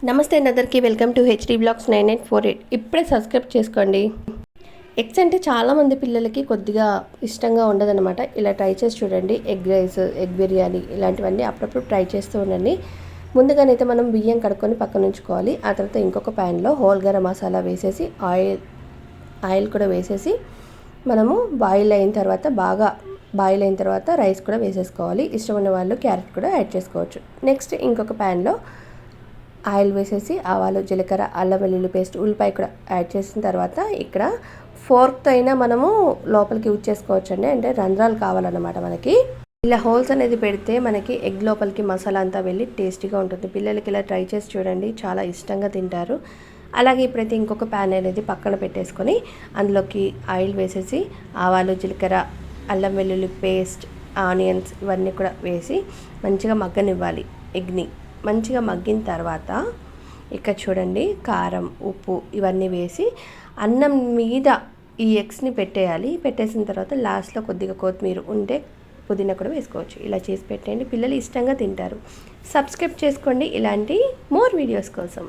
నమస్తే అందరికీ welcome to HD blogs 9848. ఇప్పుడే సబ్స్క్రైబ్ చేసుకోండి. ఎగ్స్ అంటే చాలామంది పిల్లలకి కొద్దిగా ఇష్టంగా ఉండదన్నమాట. ఇలా ట్రై చేసి చూడండి. ఎగ్ రైస్, ఎగ్ బిర్యానీ ఇలాంటివన్నీ అప్పుడప్పుడు ట్రై చేస్తూ ఉండండి. ముందుగానైతే మనం బియ్యం కడుక్కొని పక్కన ఉంచుకోవాలి. ఆ తర్వాత ఇంకొక ప్యాన్లో హోల్ గరం మసాలా వేసేసి ఆయిల్ కూడా వేసేసి మనము బాయిల్ అయిన తర్వాత రైస్ కూడా వేసేసుకోవాలి. ఇష్టం ఉన్న వాళ్ళు క్యారెట్ కూడా యాడ్ చేసుకోవచ్చు. నెక్స్ట్ ఇంకొక ప్యాన్లో ఆయిల్ వేసేసి ఆవాలు, జీలకర్ర, అల్లం వెల్లుల్లి పేస్ట్, ఉల్లిపాయ కూడా యాడ్ చేసిన తర్వాత ఇక్కడ ఫోర్క్తో అయినా మనము లోపలికి యూజ్ చేసుకోవచ్చండి. అంటే రంధ్రాలు కావాలన్నమాట మనకి. ఇలా హోల్స్ అనేది పెడితే మనకి ఎగ్ లోపలికి మసాలా అంతా వెళ్ళి టేస్టీగా ఉంటుంది. పిల్లలకి ఇలా ట్రై చేసి చూడండి, చాలా ఇష్టంగా తింటారు. అలాగే ఇప్పుడైతే ఇంకొక ప్యాన్ అనేది పక్కన పెట్టేసుకొని అందులోకి ఆయిల్ వేసేసి ఆవాలు, జీలకర్ర, అల్లం వెల్లుల్లి పేస్ట్, ఆనియన్స్ ఇవన్నీ కూడా వేసి మంచిగా మగ్గనివ్వాలి. ఎగ్ని మంచిగా మగ్గిన తర్వాత ఇక్కడ చూడండి కారం, ఉప్పు ఇవన్నీ వేసి అన్నం మీద ఈ ఎగ్స్ని పెట్టేయాలి. పెట్టేసిన తర్వాత లాస్ట్లో కొద్దిగా కొత్తిమీర ఉంటే పుదీనా కూడా వేసుకోవచ్చు. ఇలా చేసి పెట్టండి, పిల్లలు ఇష్టంగా తింటారు. సబ్స్క్రైబ్ చేసుకోండి ఇలాంటి మోర్ వీడియోస్ కోసం.